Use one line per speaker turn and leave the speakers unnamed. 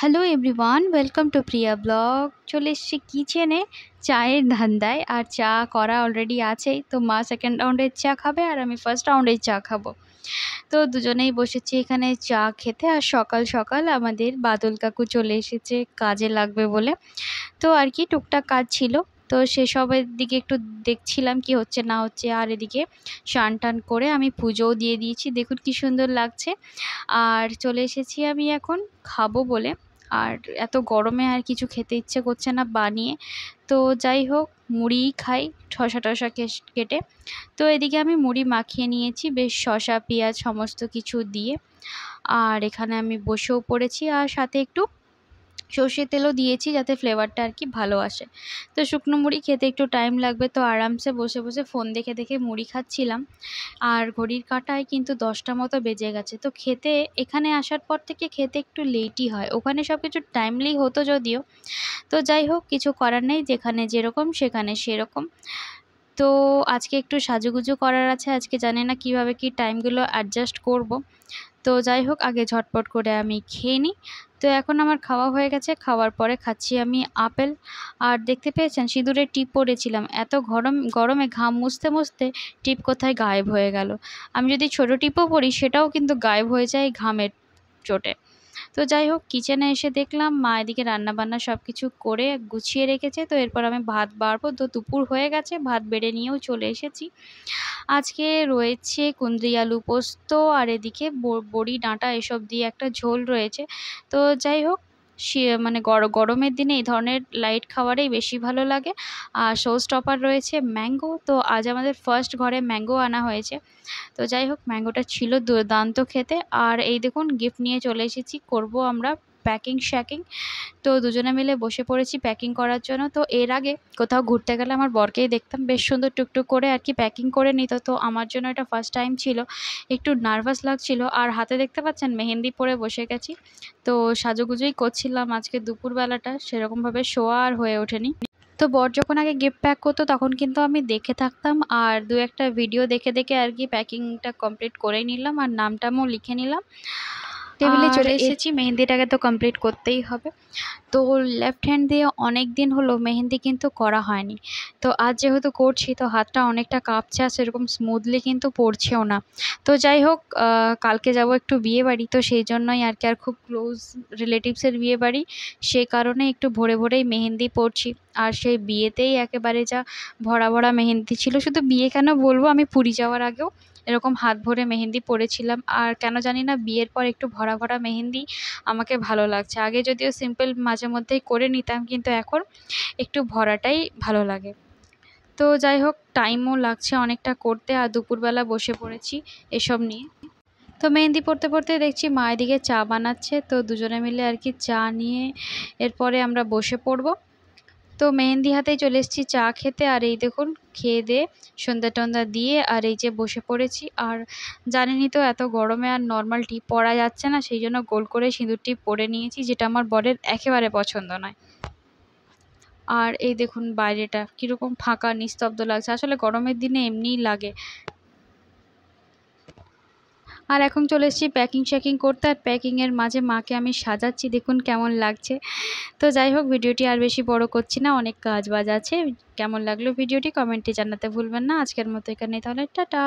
Hello everyone, welcome to Priya blog. চলে এসেছি কিচেনে চায়ের ধান্দায়। আর চা করা অলরেডি আছেই। তো মা সেকেন্ড রাউন্ডের চা খাবে আর আমি ফার্স্ট রাউন্ডের চা খাবো। তো দুজনেই বসেছি এখানে চা খেতে। আর সকাল সকাল আমাদের বাদল কাকু চলে এসেছে কাজে লাগবে বলে। তো আর কি টুকটাক কাজ ছিল, তো সেসবের দিকে একটু দেখছিলাম কি হচ্ছে না হচ্ছে। আর এদিকে স্নান টান করে আমি পুজোও দিয়ে দিয়েছি, দেখুন কি সুন্দর লাগছে। আর চলে এসেছি আমি এখন খাবো বলে। আর এত গরমে আর কিছু খেতে ইচ্ছে করছে না বানিয়ে। তো যাই হোক, মুড়িই খাই শশা টশা কেটে। তো এদিকে আমি মুড়ি মাখিয়ে নিয়েছি বেশ শশা পেঁয়াজ সমস্ত কিছু দিয়ে। আর এখানে আমি বসেও পড়েছি, আর সাথে একটু সর্ষের তেলও দিয়েছি যাতে ফ্লেভারটা আর কি ভালো আসে। তো শুকনো মুড়ি খেতে একটু টাইম লাগবে, তো আরামসে বসে বসে ফোন দেখে দেখে মুড়ি খাচ্ছিলাম। আর ঘড়ির কাঁটায় কিন্তু 10টা মতো বেজে গেছে। তো খেতে এখানে আসার পর থেকে খেতে একটু লেটই হয়, ওখানে সব কিছু টাইমলি হতো যদিও। তো যাই হোক, কিছু করার নেই, যেখানে যেরকম সেখানে সেরকম। তো আজকে একটু সাজুগুজু করার আছে, আজকে জানি না কিভাবে কি টাইমগুলো অ্যাডজাস্ট করব। তো যাই হোক, আগে ঝটপট করে আমি খেয়ে নিই। তো এখন আমার খাওয়া হয়ে গেছে, খাওয়ার পরে খাচ্ছি আমি আপেল। আর দেখতে পেয়েছেন সিঁদুরের টিপ পরেছিলাম, এত গরমে ঘাম মুছতে মুছতে টিপ কোথায় গায়েব হয়ে গেল। আমি যদি ছোট টিপও পরি সেটাও কিন্তু গায়েব হয়ে যায় ঘামের চোটে। তো যাই হোক, কিচেনে এসে দেখলাম মা এদিকে রান্নাবান্না সব কিছু করে গুছিয়ে রেখেছে। তো এরপর আমি ভাত বাড়বো, তো দুপুর হয়ে গেছে, ভাত বেড়ে নিয়েও চলে এসেছি। আজকে রয়েছে কুঁদরি আলু পোস্ত, আর এদিকে বড়ি ডাঁটা এসব দিয়ে একটা ঝোল রয়েছে। তো যাই হোক, মানে গরমের দিনে এই ধরনের লাইট খাবারেই বেশি ভালো লাগে। আর শো স্টপার রয়েছে ম্যাঙ্গো, তো আজ আমাদের ফার্স্ট ঘরে ম্যাঙ্গো আনা হয়েছে। তো যাই হোক, ম্যাঙ্গোটা ছিল দুর্দান্ত খেতে। আর এই দেখুন গিফট নিয়ে চলে এসেছি, করব আমরা প্যাকিং শ্যাকিং। তো দুজনে মিলে বসে পড়েছি প্যাকিং করার জন্য। তো এর আগে কোথাও ঘুরতে গেলে আমার বরকেই দেখতাম বেশ সুন্দর টুকটুক করে আর কি প্যাকিং করে নিত। তো আমার জন্য এটা ফার্স্ট টাইম ছিল, একটু নার্ভাস লাগছিল। আর হাতে দেখতে পাচ্ছেন মেহেন্দি পরে বসে গেছি। তো সাজুগুজুই করছিলাম, আজকে দুপুরবেলাটা সেরকমভাবে শোয়া আর হয়ে ওঠেনি। তো বর যখন আগে গিফট প্যাক করতো তখন কিন্তু আমি দেখে থাকতাম, আর দু একটা ভিডিও দেখে দেখে আর কি প্যাকিংটা কমপ্লিট করে নিলাম আর নামটামও লিখে নিলাম। টেবিলে চলে এসেছি, মেহেন্দিটাকে তো কমপ্লিট করতেই হবে। তো লেফট হ্যান্ড দিয়ে অনেক দিন হলো মেহেন্দি কিন্তু করা হয়নি। তো আজ যেহেতু করছি তো হাতটা অনেকটা কাঁপছে, আর সেরকম স্মুথলি কিন্তু পড়ছেও না। তো যাই হোক, কালকে যাব একটু বিয়ে বাড়ি, তো সেই জন্যই আর কি, আর খুব ক্লোজ রিলেটিভসের বিয়ে বাড়ি, সেই কারণে একটু ভোরে ভোরেই মেহেন্দি পড়ছি। আর সেই বিয়েতেই একেবারে যা ভরা ভরা মেহেন্দি ছিল, শুধু বিয়ে কেন বলবো, আমি পুরী যাওয়ার আগেও এরকম হাত ভরে মেহেন্দি পরেছিলাম। আর কেন জানি না বিয়ের পর একটু ভরা ভরা মেহেন্দি আমাকে ভালো লাগছে। আগে যদিও সিম্পল মাঝে মধ্যেই করে নিতাম, কিন্তু এখন একটু ভরাটাই ভালো লাগে। তো যাই হোক, টাইমও লাগছে অনেকটা করতে, আর দুপুরবেলা বসে পড়েছি এসব নিয়ে। তো মেহেন্দি পড়তে পড়তে দেখছি মা এদিকে চা বানাচ্ছে, তো দুজনে মিলে আর কি চা নিয়ে এরপরে আমরা বসে পড়বো। তো মেহেন্দি হাতেই চলে এসেছি চা খেতে। আর এই দেখুন খেয়ে দিয়ে সন্ধ্যা টন্ধা দিয়ে আর এই যে বসে পড়েছি। আর জানেনই তো এত গরমে আর নর্মাল টিপ পরা যাচ্ছে না, সেই জন্য গোল করে সিঁদুর টিপ পরে নিয়েছি, যেটা আমার বরের একেবারে পছন্দ নয়। আর এই দেখুন বাইরেটা কীরকম ফাঁকা নিস্তব্ধ লাগছে, আসলে গরমের দিনে এমনিই লাগে। আর এখন চলে এসেছি প্যাকিং শ্যাকিং করতে, আর প্যাকিংয়ের মাঝে মাকে আমি সাজাচ্ছি, দেখুন কেমন লাগছে। তো যাই হোক, ভিডিওটি আর বেশি বড় করছি না, অনেক কাজ বাজ আছে। কেমন লাগলো ভিডিওটি কমেন্টে জানাতে ভুলবেন না। আজকের মতো এখানেই, তাহলে টাটা।